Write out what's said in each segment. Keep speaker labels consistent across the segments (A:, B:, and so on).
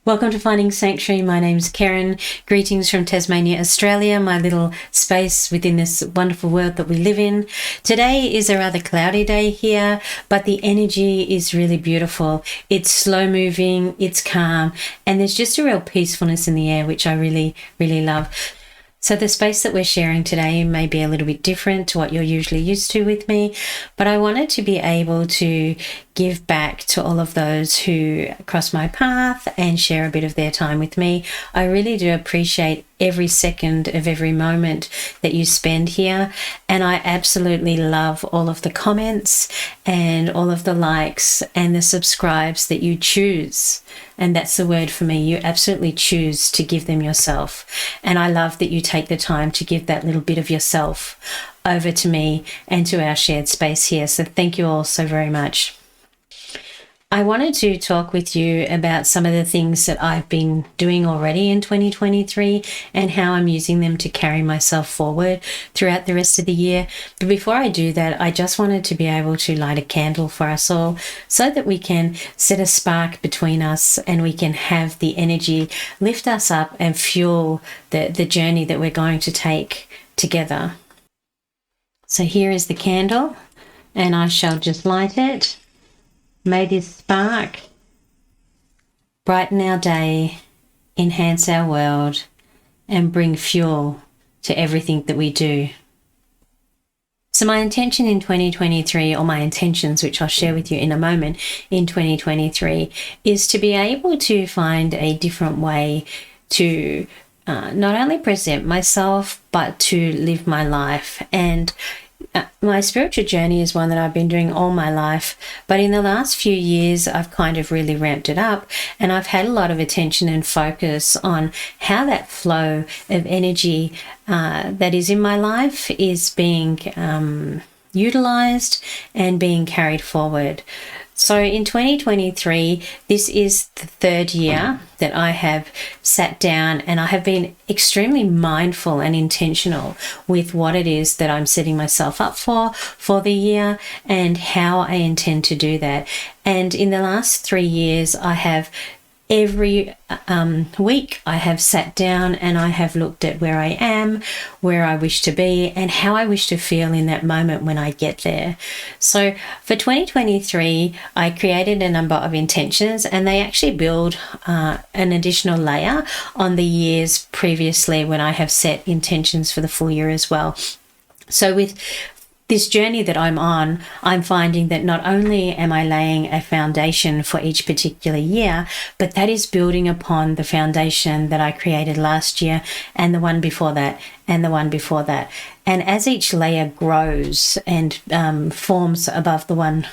A: Welcome to Finding Sanctuary. My name's Karen. Greetings from Tasmania, Australia, my little space within this wonderful world that we live in. Today is a rather cloudy day here, but the energy is really beautiful. It's slow moving, it's calm, and there's just a real peacefulness in the air, which I really, really love. So the space that we're sharing today may be a little bit different to what you're usually used to with me, but I wanted to be able to give back to all of those who cross my path and share a bit of their time with me. I really do appreciate every second of every moment that you spend here, and I absolutely love all of the comments and all of the likes and the subscribes that you choose. And that's the word for me. You absolutely choose to give them yourself. And I love that you take the time to give that little bit of yourself over to me and to our shared space here. So thank you all so very much. I wanted to talk with you about some of the things that I've been doing already in 2023 and how I'm using them to carry myself forward throughout the rest of the year. But before I do that, I just wanted to be able to light a candle for us all so that we can set a spark between us and we can have the energy lift us up and fuel the journey that we're going to take together. So here is the candle, and I shall just light it. May this spark brighten our day, enhance our world, and bring fuel to everything that we do. So my intention in 2023, or my intentions, which I'll share with you in a moment, in 2023, is to be able to find a different way to not only present myself, but to live my life. And my spiritual journey is one that I've been doing all my life, but in the last few years I've kind of really ramped it up, and I've had a lot of attention and focus on how that flow of energy that is in my life is being utilized and being carried forward. So in 2023, this is the third year that I have sat down and I have been extremely mindful and intentional with what it is that I'm setting myself up for the year and how I intend to do that. And in the last 3 years, I have every week I have sat down and I have looked at where I am, where I wish to be, and how I wish to feel in that moment when I get there. So for 2023, I created a number of intentions, and they actually build an additional layer on the years previously when I have set intentions for the full year as well. So with this journey that I'm on, I'm finding that not only am I laying a foundation for each particular year, but that is building upon the foundation that I created last year and the one before that and the one before that. And as each layer grows and forms above the one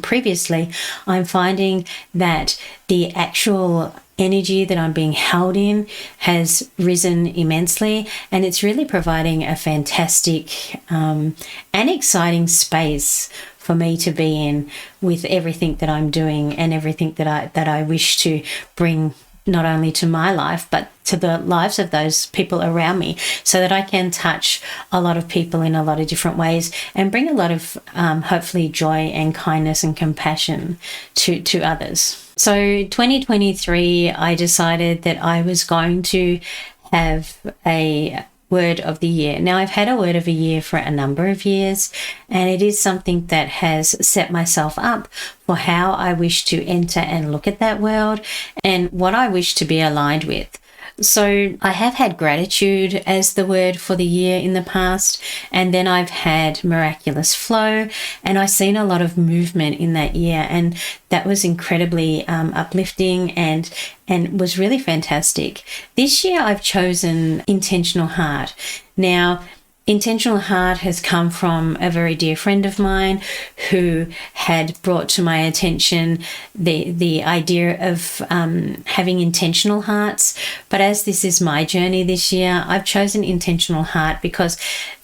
A: previously, I'm finding that the actual energy that I'm being held in has risen immensely, and it's really providing a fantastic and exciting space for me to be in with everything that I'm doing and everything that I wish to bring not only to my life but to the lives of those people around me, so that I can touch a lot of people in a lot of different ways and bring a lot of hopefully joy and kindness and compassion to others. So 2023, I decided that I was going to have a word of the year. Now, I've had a word of the year for a number of years, and it is something that has set myself up for how I wish to enter and look at that world and what I wish to be aligned with. So I have had gratitude as the word for the year in the past, and then I've had miraculous flow, and I've seen a lot of movement in that year, and that was incredibly uplifting and was really fantastic. This year I've chosen intentional heart. Now, intentional heart has come from a very dear friend of mine who had brought to my attention the idea of having intentional hearts. But as this is my journey this year, I've chosen intentional heart because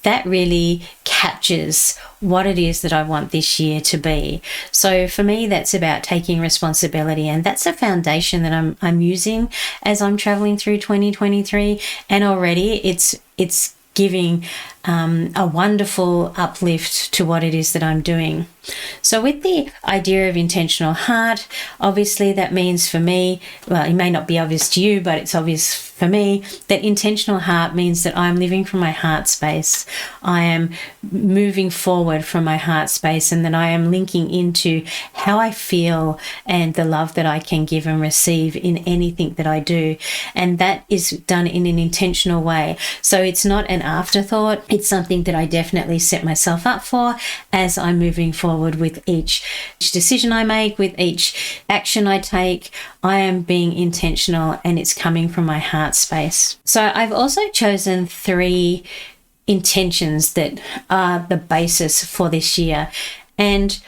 A: that really captures what it is that I want this year to be. So for me, that's about taking responsibility, and that's a foundation that I'm using as I'm traveling through 2023. And already it's giving a wonderful uplift to what it is that I'm doing. So with the idea of intentional heart, obviously that means for me, well, it may not be obvious to you, but it's obvious for me that intentional heart means that I'm living from my heart space. I am moving forward from my heart space, and that I am linking into how I feel and the love that I can give and receive in anything that I do. And that is done in an intentional way. So it's not an afterthought. It's something that I definitely set myself up for as I'm moving forward with each decision I make, with each action I take. I am being intentional, and it's coming from my heart space. So I've also chosen 3 intentions that are the basis for this year. And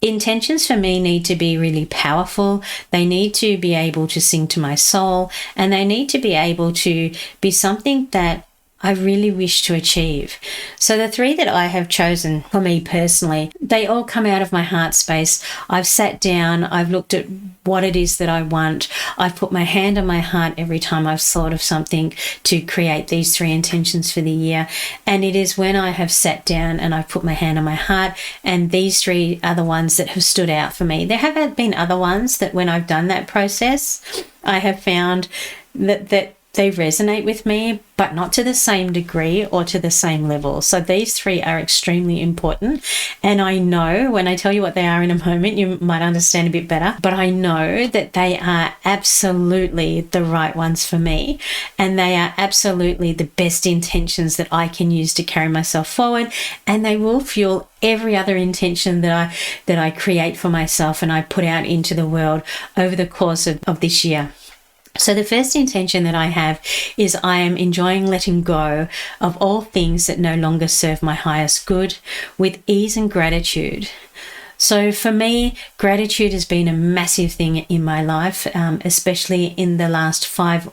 A: intentions for me need to be really powerful. They need to be able to sing to my soul, and they need to be able to be something that I really wish to achieve. So the 3 that I have chosen for me personally, they all come out of my heart space. I've sat down, I've looked at what it is that I want. I've put my hand on my heart every time I've thought of something to create these 3 intentions for the year. And it is when I have sat down and I've put my hand on my heart, and these 3 are the ones that have stood out for me. There have been other ones that when I've done that process, I have found that they resonate with me, but not to the same degree or to the same level. So these 3 are extremely important. And I know when I tell you what they are in a moment, you might understand a bit better, but I know that they are absolutely the right ones for me. And they are absolutely the best intentions that I can use to carry myself forward. And they will fuel every other intention that I create for myself and I put out into the world over the course of this year. So the first intention that I have is I am enjoying letting go of all things that no longer serve my highest good with ease and gratitude. So for me, gratitude has been a massive thing in my life, especially in the last five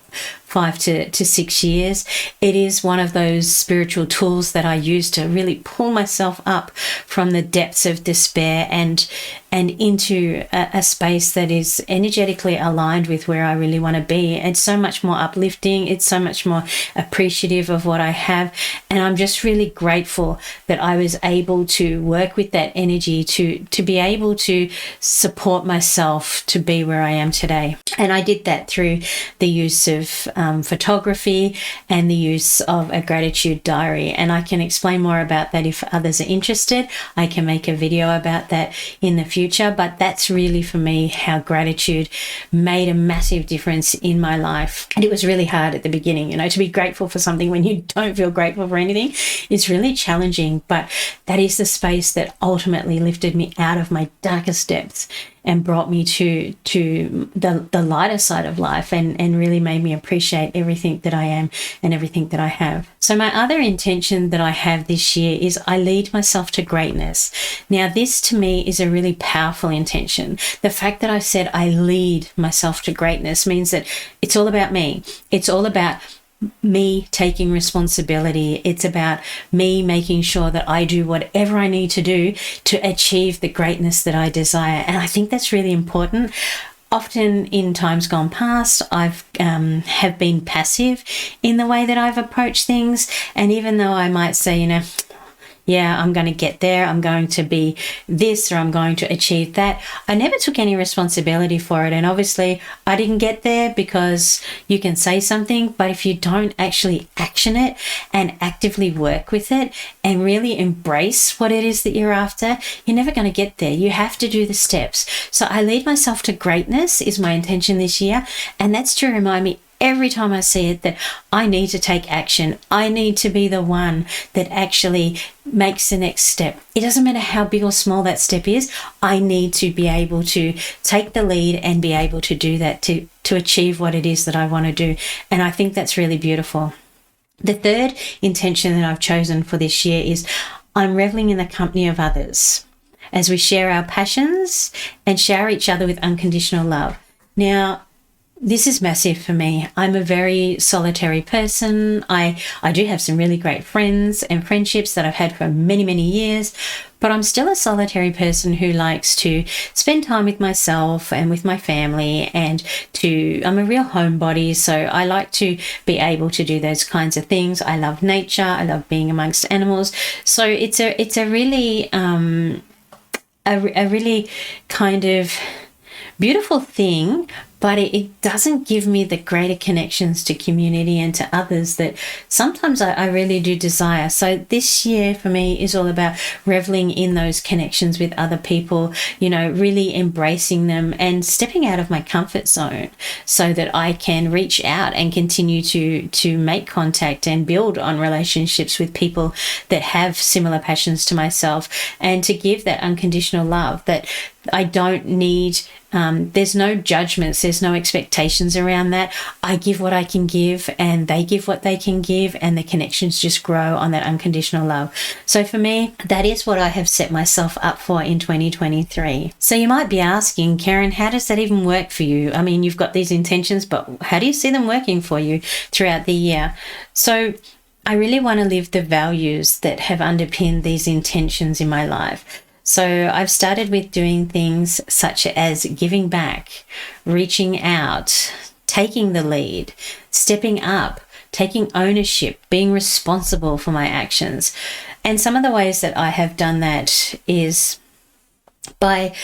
A: to 6 years. It is one of those spiritual tools that I use to really pull myself up from the depths of despair and into a space that is energetically aligned with where I really want to be. It's so much more uplifting. It's so much more appreciative of what I have. And I'm just really grateful that I was able to work with that energy to be able to support myself to be where I am today. And I did that through the use of photography and the use of a gratitude diary. And I can explain more about that if others are interested. I can make a video about that in the future, but that's really for me how gratitude made a massive difference in my life. And it was really hard at the beginning, to be grateful for something when you don't feel grateful for anything. It's really challenging, but that is the space that ultimately lifted me out of my darkest depths and brought me to the lighter side of life and really made me appreciate everything that I am and everything that I have. So my other intention that I have this year is I lead myself to greatness. Now, this to me is a really powerful intention. The fact that I said I lead myself to greatness means that it's all about me. It's all about me taking responsibility. It's about me making sure that I do whatever I need to do to achieve the greatness that I desire. And I think that's really important. Often in times gone past, I've have been passive in the way that I've approached things. And even though I might say, yeah, I'm going to get there, I'm going to be this, or I'm going to achieve that, I never took any responsibility for it. And obviously I didn't get there because you can say something, but if you don't actually action it and actively work with it and really embrace what it is that you're after, you're never going to get there. You have to do the steps. So I lead myself to greatness is my intention this year. And that's to remind me every time I see it that I need to take action. I need to be the one that actually makes the next step. It doesn't matter how big or small that step is. I need to be able to take the lead and be able to do that to achieve what it is that I want to do. And I think that's really beautiful. The third intention that I've chosen for this year is I'm reveling in the company of others as we share our passions and shower each other with unconditional love. Now, this is massive for me. I'm a very solitary person. I do have some really great friends and friendships that I've had for many, many years, but I'm still a solitary person who likes to spend time with myself and with my family, and I'm a real homebody, so I like to be able to do those kinds of things. I love nature. I love being amongst animals. So it's a really a really kind of beautiful thing, but it doesn't give me the greater connections to community and to others that sometimes I really do desire. So this year for me is all about reveling in those connections with other people, really embracing them and stepping out of my comfort zone so that I can reach out and continue to make contact and build on relationships with people that have similar passions to myself, and to give that unconditional love that I don't need. There's no judgments, there's no expectations around that. I give what I can give and they give what they can give, and the connections just grow on that unconditional love. So for me, that is what I have set myself up for in 2023. So you might be asking, Karen, how does that even work for you? I mean, you've got these intentions, but how do you see them working for you throughout the year? So I really want to live the values that have underpinned these intentions in my life. So I've started with doing things such as giving back, reaching out, taking the lead, stepping up, taking ownership, being responsible for my actions. And some of the ways that I have done that is by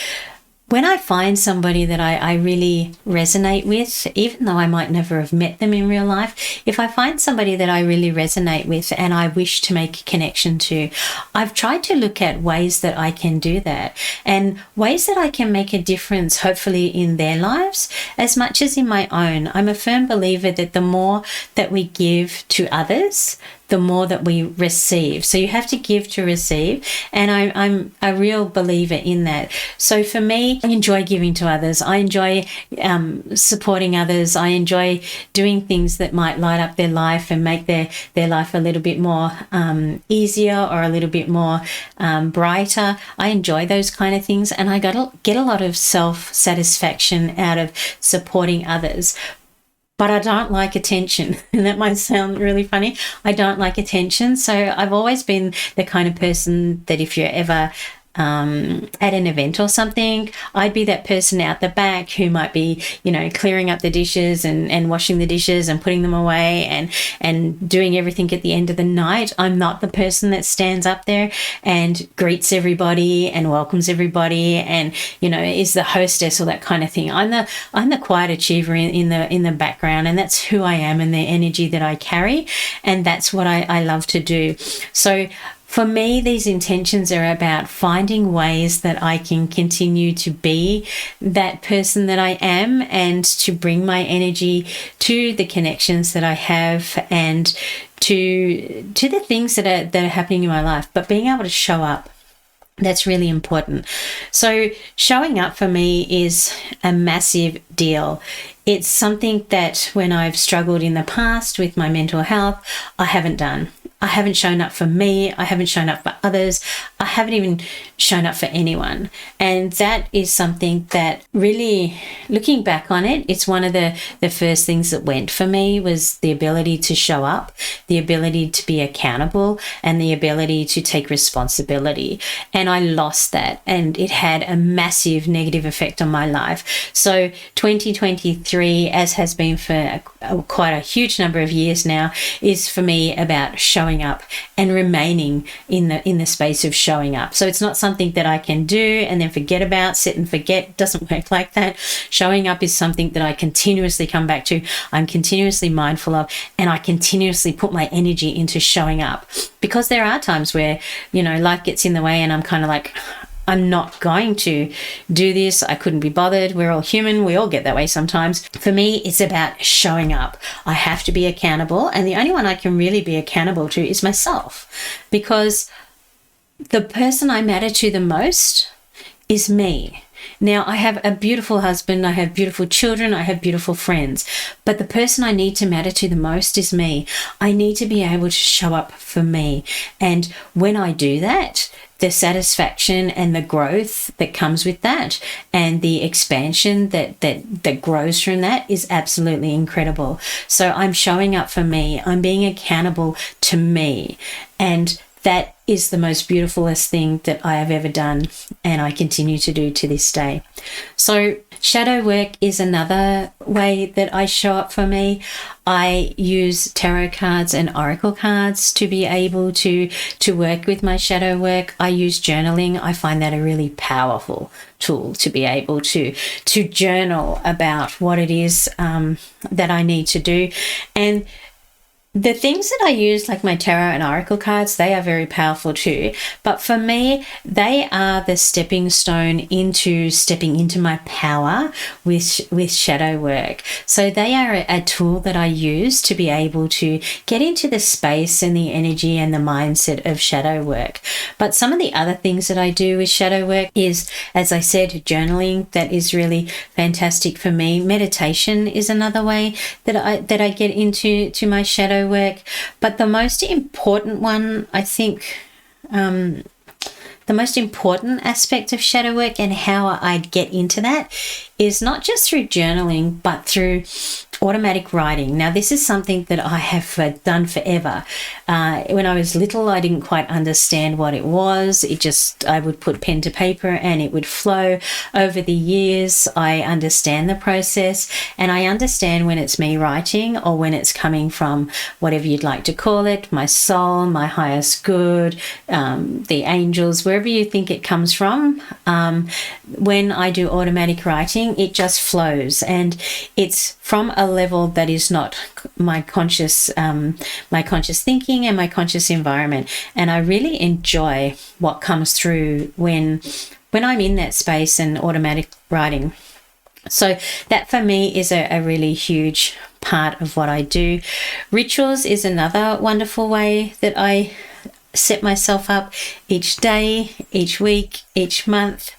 A: when I find somebody that I really resonate with, even though I might never have met them in real life, if I find somebody that I really resonate with and I wish to make a connection to, I've tried to look at ways that I can do that, and ways that I can make a difference, hopefully in their lives as much as in my own. I'm a firm believer that the more that we give to others, the more that we receive. So you have to give to receive. And I'm a real believer in that. So for me, I enjoy giving to others. I enjoy supporting others. I enjoy doing things that might light up their life and make their life a little bit more easier or a little bit more brighter. I enjoy those kind of things. And I get a lot of self-satisfaction out of supporting others. But I don't like attention, and that might sound really funny. I don't like attention. So I've always been the kind of person that if you're ever at an event or something, I'd be that person out the back who might be, clearing up the dishes and washing the dishes and putting them away and doing everything at the end of the night. I'm not the person that stands up there and greets everybody and welcomes everybody and, is the hostess or that kind of thing. I'm the quiet achiever in the background, and that's who I am and the energy that I carry. And that's what I love to do. So for me, these intentions are about finding ways that I can continue to be that person that I am, and to bring my energy to the connections that I have and to the things that are happening in my life, but being able to show up. That's really important. So showing up for me is a massive deal. It's something that when I've struggled in the past with my mental health, I haven't done. I haven't shown up for me. I haven't shown up for others. I haven't even shown up for anyone. And that is something that really, looking back on it, it's one of the first things that went for me, was the ability to show up, the ability to be accountable, and the ability to take responsibility. And I lost that, and it had a massive negative effect on my life. So 2023, as has been for quite a huge number of years now, is for me about showing up and remaining in the space of showing up. So it's not something that I can do and then forget about, sit and forget. It doesn't work like that. Showing up is something that I continuously come back to, I'm continuously mindful of, and I continuously put my energy into showing up. Because there are times where, life gets in the way and I'm kind of like, I'm not going to do this. I couldn't be bothered. We're all human. We all get that way sometimes. For me, it's about showing up. I have to be accountable. And the only one I can really be accountable to is myself, because the person I matter to the most is me. Now, I have a beautiful husband, I have beautiful children, I have beautiful friends, but the person I need to matter to the most is me. I need to be able to show up for me. And when I do that, the satisfaction and the growth that comes with that, and the expansion that grows from that, is absolutely incredible. So I'm showing up for me. I'm being accountable to me. And that is the most beautifulest thing that I have ever done, and I continue to do to this day. So Shadow work is another way that I show up for me. I use tarot cards and oracle cards to be able to work with my shadow work. I use journaling. I find that a really powerful tool to be able to journal about what it is that I need to do. And the things that I use, like my tarot and oracle cards, they are very powerful too. But for me, they are the stepping stone into stepping into my power with shadow work. So they are a tool that I use to be able to get into the space and the energy and the mindset of shadow work. But some of the other things that I do with shadow work is, as I said, journaling. That is really fantastic for me. Meditation is another way that I get into my shadow work. But the most important one, I think, the most important aspect of shadow work and how I get into that is not just through journaling, but through automatic writing. Now, this is something that I have done forever. When I was little, I didn't quite understand what it was. I would put pen to paper and it would flow. Over the years, I understand the process, and I understand when it's me writing or when it's coming from whatever you'd like to call it, my soul, my highest good, the angels, wherever you think it comes from. When I do automatic writing, it just flows, and it's from a level that is not my conscious thinking and my conscious environment. And I really enjoy what comes through when I'm in that space and automatic writing. So that for me is a really huge part of what I do. Rituals is another wonderful way that I set myself up each day, each week, each month,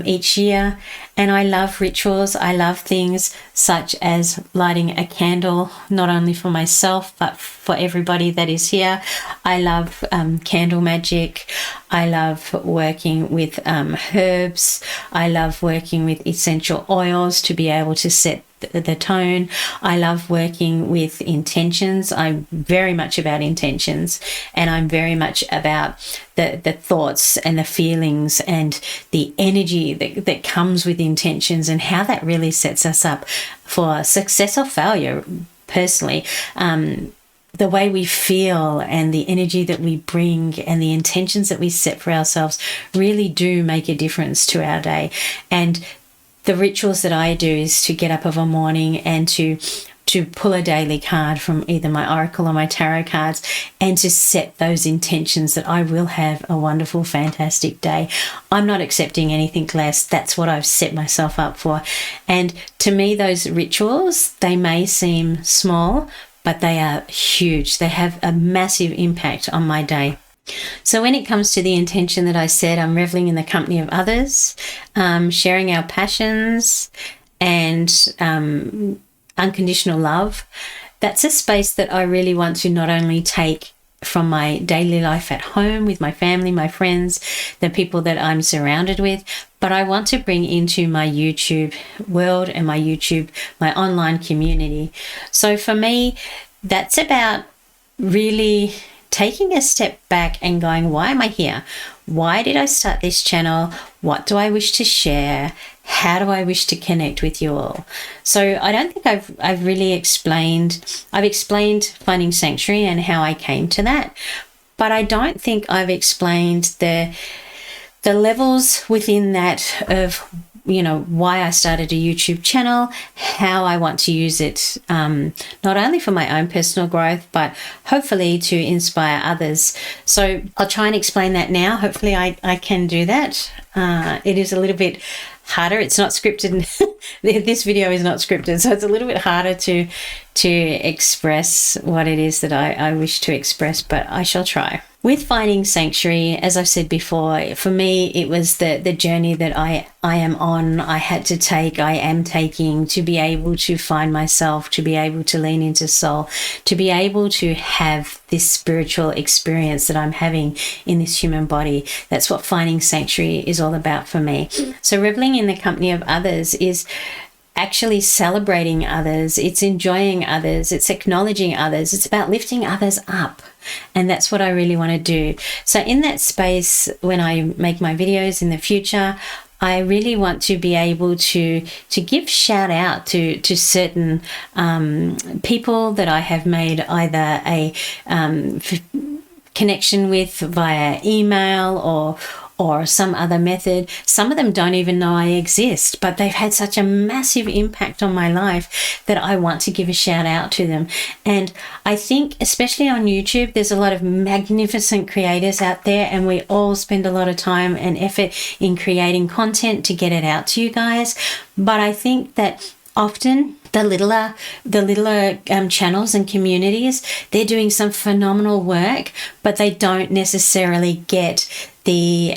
A: each year. And I love rituals. I love things such as lighting a candle, not only for myself, but for everybody that is here. I love candle magic. I love working with herbs. I love working with essential oils to be able to set the tone. I love working with intentions. I'm very much about intentions, and I'm very much about the thoughts and the feelings and the energy that comes with intentions, and how that really sets us up for success or failure. Personally, the way we feel and the energy that we bring and the intentions that we set for ourselves really do make a difference to our day. And the rituals that I do is to get up of a morning and to pull a daily card from either my oracle or my tarot cards, and to set those intentions that I will have a wonderful, fantastic day. I'm not accepting anything less. That's what I've set myself up for. And to me, those rituals, they may seem small, but they are huge. They have a massive impact on my day. So when it comes to the intention that I said, I'm reveling in the company of others, sharing our passions, and unconditional love. That's a space that I really want to not only take from my daily life at home with my family, my friends, the people that I'm surrounded with, but I want to bring into my YouTube world and my online community. So for me, that's about really taking a step back and going, why am I here? Why did I start this channel? What do I wish to share? How do I wish to connect with you all? So I don't think I've really explained. I've explained finding sanctuary and how I came to that, but I don't think I've explained the levels within that of, you know, why I started a YouTube channel, how I want to use it, not only for my own personal growth, but hopefully to inspire others. So I'll try and explain that now. Hopefully I can do that. It is a little bit harder. It's not scripted. This video is not scripted, so it's a little bit harder to express what it is that I wish to express, but I shall try. With finding sanctuary, as I've said before, for me, it was the journey that I am on, I am taking to be able to find myself, to be able to lean into soul, to be able to have this spiritual experience that I'm having in this human body. That's what finding sanctuary is all about for me. So reveling in the company of others is actually celebrating others, it's enjoying others, it's acknowledging others, it's about lifting others up. And that's what I really want to do. So in that space, when I make my videos in the future, I really want to be able to give shout out to certain people that I have made either a connection with via email or some other method. Some of them don't even know I exist, but they've had such a massive impact on my life that I want to give a shout out to them. And I think, especially on YouTube, there's a lot of magnificent creators out there, and we all spend a lot of time and effort in creating content to get it out to you guys. But I think that often the littler channels and communities, they're doing some phenomenal work, but they don't necessarily get the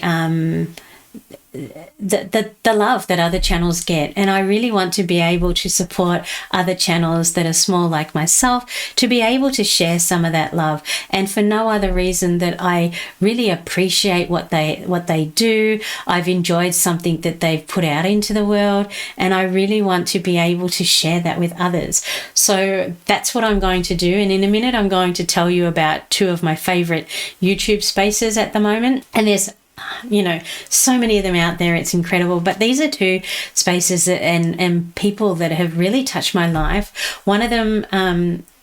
A: love that other channels get. And I really want to be able to support other channels that are small like myself, to be able to share some of that love, and for no other reason that I really appreciate what they do. I've enjoyed something that they've put out into the world, and I really want to be able to share that with others. So that's what I'm going to do. And in a minute, I'm going to tell you about two of my favorite YouTube spaces at the moment. And there's so many of them out there. It's incredible. But these are two spaces and people that have really touched my life. One of them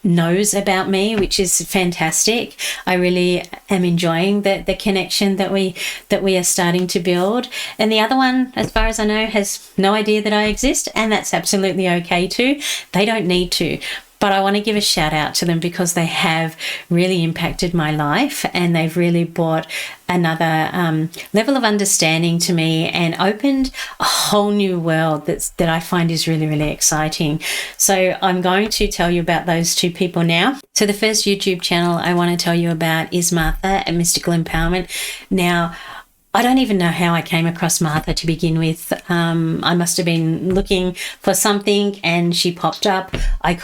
A: knows about me, which is fantastic. I really am enjoying the connection that we are starting to build. And the other one, as far as I know, has no idea that I exist, and that's absolutely okay too. They don't need to. But I want to give a shout out to them because they have really impacted my life, and they've really brought another level of understanding to me and opened a whole new world that I find is really, really exciting. So I'm going to tell you about those two people now. So the first YouTube channel I want to tell you about is Martha at Mystical Empowerment. Now, I don't even know how I came across Martha to begin with. I must have been looking for something and she popped up. I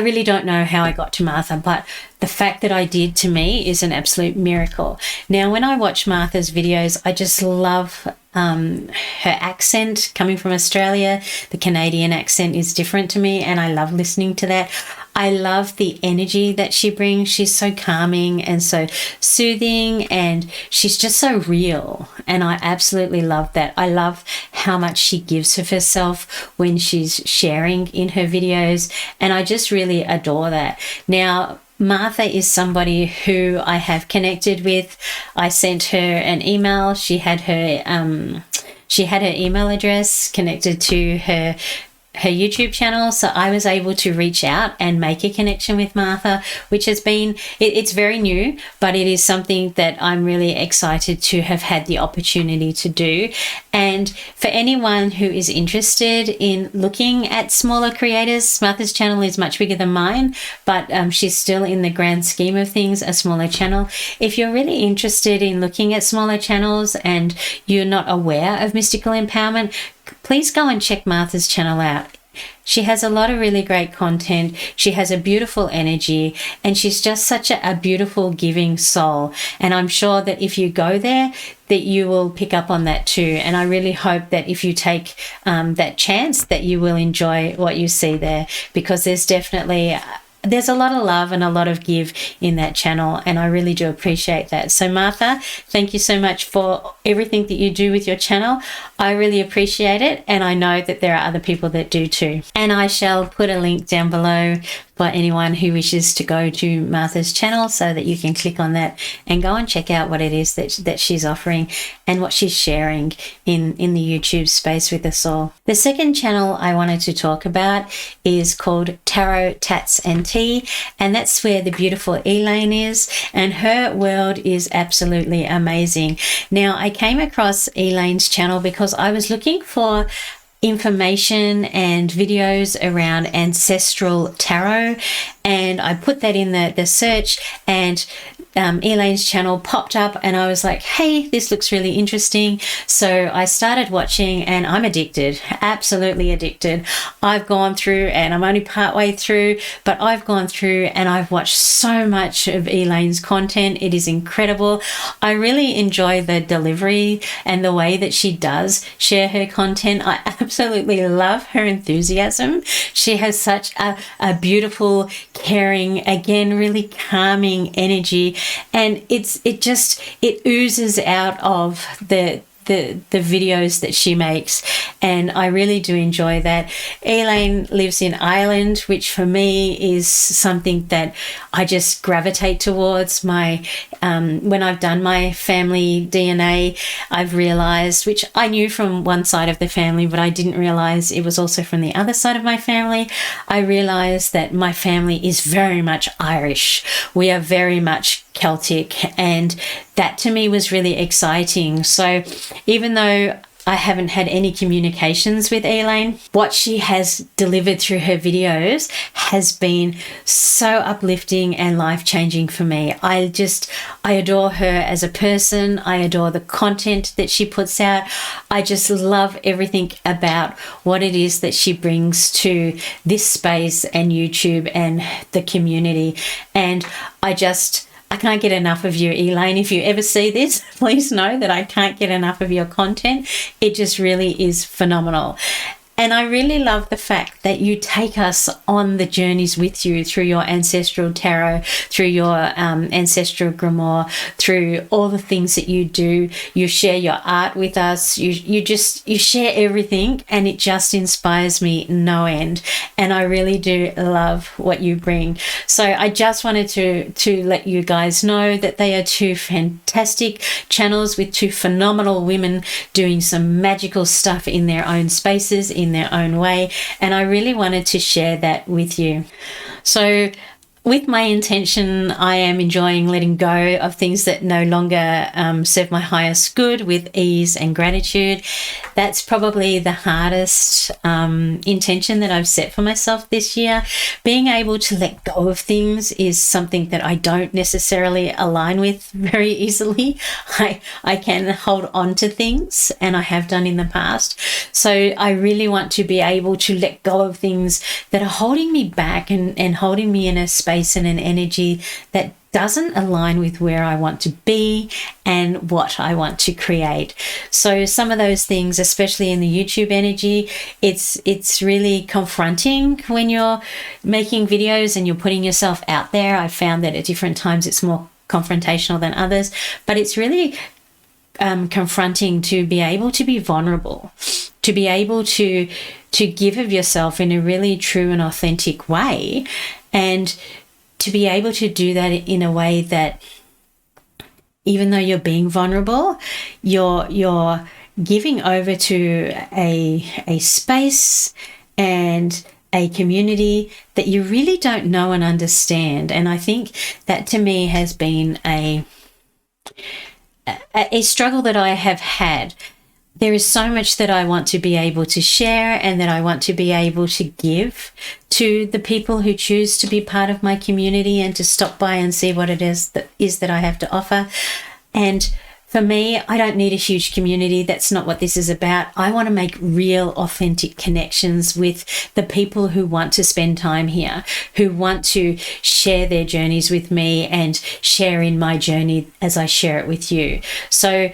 A: really don't know how I got to Martha, but the fact that I did, to me, is an absolute miracle. Now, when I watch Martha's videos, I just love her accent coming from Australia. The Canadian accent is different to me, and I love listening to that. I love the energy that she brings. She's so calming and so soothing, and she's just so real. And I absolutely love that. I love how much she gives of herself when she's sharing in her videos, and I just really adore that. Now, Martha is somebody who I have connected with. I sent her an email. She had her email address connected to her YouTube channel, so I was able to reach out and make a connection with Martha, which has been, it's very new, but it is something that I'm really excited to have had the opportunity to do. And for anyone who is interested in looking at smaller creators, Martha's channel is much bigger than mine, but she's still, in the grand scheme of things, a smaller channel. If you're really interested in looking at smaller channels and you're not aware of Mystical Empowerment, please go and check Martha's channel out. She has a lot of really great content. She has a beautiful energy, and she's just such a beautiful, giving soul. And I'm sure that if you go there, that you will pick up on that too. And I really hope that if you take that chance, that you will enjoy what you see there, because there's a lot of love and a lot of give in that channel, and I really do appreciate that. So Martha, thank you so much for everything that you do with your channel. I really appreciate it, and I know that there are other people that do too. And I shall put a link down below for anyone who wishes to go to Martha's channel, so that you can click on that and go and check out what it is that she's offering and what she's sharing in the YouTube space with us all. The second channel I wanted to talk about is called Tarot, Tats and Tea, and that's where the beautiful Elaine is, and her world is absolutely amazing. Now, I came across Elaine's channel because I was looking for information and videos around ancestral tarot, and I put that in the search, and Elaine's channel popped up, and I was like, hey, this looks really interesting. So I started watching, and I'm addicted, absolutely addicted. I've gone through, and I'm only partway through, but I've gone through and I've watched so much of Elaine's content. It is incredible. I really enjoy the delivery and the way that she does share her content. I absolutely love her enthusiasm. She has such a beautiful, caring, again, really calming energy, and it oozes out of the the videos that she makes, and I really do enjoy that. Elaine lives in Ireland, which for me is something that I just gravitate towards. My when I've done my family DNA, I've realized, which I knew from one side of the family, but I didn't realize it was also from the other side of my family. I realized that my family is very much Irish. We are very much Celtic, and that to me was really exciting. So even though I haven't had any communications with Elaine, what she has delivered through her videos has been so uplifting and life-changing for me. I adore her as a person. I adore the content that she puts out. I just love everything about what it is that she brings to this space and YouTube and the community. And I can't get enough of you, Elaine. If you ever see this, please know that I can't get enough of your content. It just really is phenomenal. And I really love the fact that you take us on the journeys with you through your ancestral tarot, through your ancestral grimoire, through all the things that you do. You share your art with us. You share everything, and it just inspires me no end. And I really do love what you bring. So I just wanted to let you guys know that they are two fantastic channels with two phenomenal women doing some magical stuff in their own spaces, in their own way, and I really wanted to share that with you. So with my intention, I am enjoying letting go of things that no longer serve my highest good with ease and gratitude. That's probably the hardest intention that I've set for myself this year. Being able to let go of things is something that I don't necessarily align with very easily. I can hold on to things, and I have done in the past. So I really want to be able to let go of things that are holding me back and holding me in a space and an energy that doesn't align with where I want to be and what I want to create. So some of those things, especially in the YouTube energy, it's really confronting when you're making videos and you're putting yourself out there. I found that at different times it's more confrontational than others, but it's really confronting to be able to be vulnerable, to be able to give of yourself in a really true and authentic way, and to be able to do that in a way that even though you're being vulnerable, you're giving over to a space and a community that you really don't know and understand. And I think that to me has been a struggle that I have had. There is so much that I want to be able to share and that I want to be able to give to the people who choose to be part of my community and to stop by and see what it is that I have to offer. And for me, I don't need a huge community. That's not what this is about. I want to make real, authentic connections with the people who want to spend time here, who want to share their journeys with me and share in my journey as I share it with you. So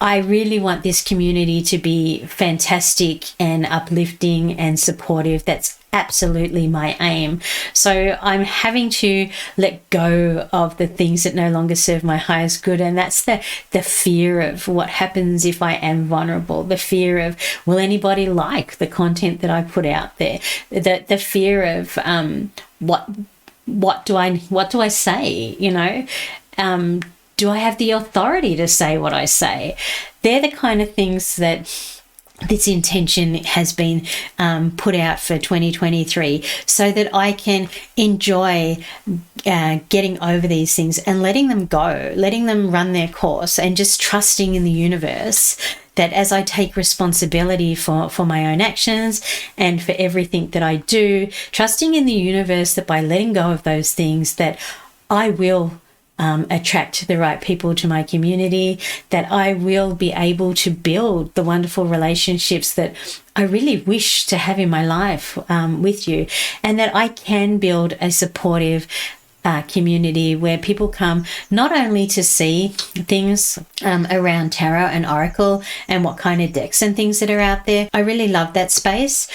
A: I really want this community to be fantastic and uplifting and supportive. That's absolutely my aim. So I'm having to let go of the things that no longer serve my highest good, and that's the fear of what happens if I am vulnerable, the fear of will anybody like the content that I put out there, the fear of what do I say, you know, do I have the authority to say what I say? They're the kind of things that this intention has been put out for 2023 so that I can enjoy getting over these things and letting them go, letting them run their course, and just trusting in the universe that as I take responsibility for my own actions and for everything that I do, trusting in the universe that by letting go of those things that I will attract the right people to my community, that I will be able to build the wonderful relationships that I really wish to have in my life with you, and that I can build a supportive community where people come not only to see things around tarot and oracle and what kind of decks and things that are out there. I really love that space,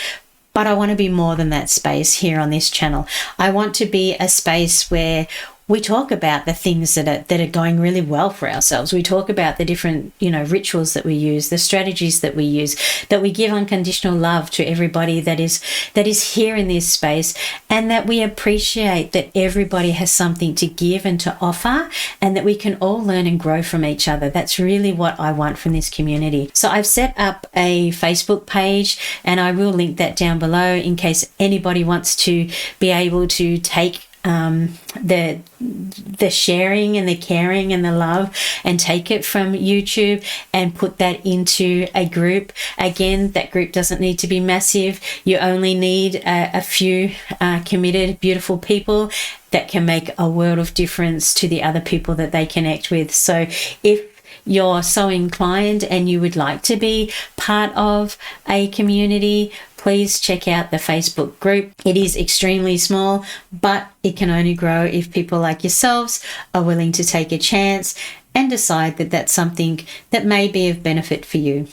A: but I want to be more than that space here on this channel. I want to be a space where we talk about the things that are going really well for ourselves. We talk about the different, rituals that we use, the strategies that we use, that we give unconditional love to everybody that is here in this space, and that we appreciate that everybody has something to give and to offer, and that we can all learn and grow from each other. That's really what I want from this community. So I've set up a Facebook page, and I will link that down below in case anybody wants to be able to take the sharing and the caring and the love and take it from YouTube and put that into a group. Again, that group doesn't need to be massive. You only need a few committed, beautiful people that can make a world of difference to the other people that they connect with. So if you're so inclined and you would like to be part of a community, please check out the Facebook group. It is extremely small, but it can only grow if people like yourselves are willing to take a chance and decide that that's something that may be of benefit for you.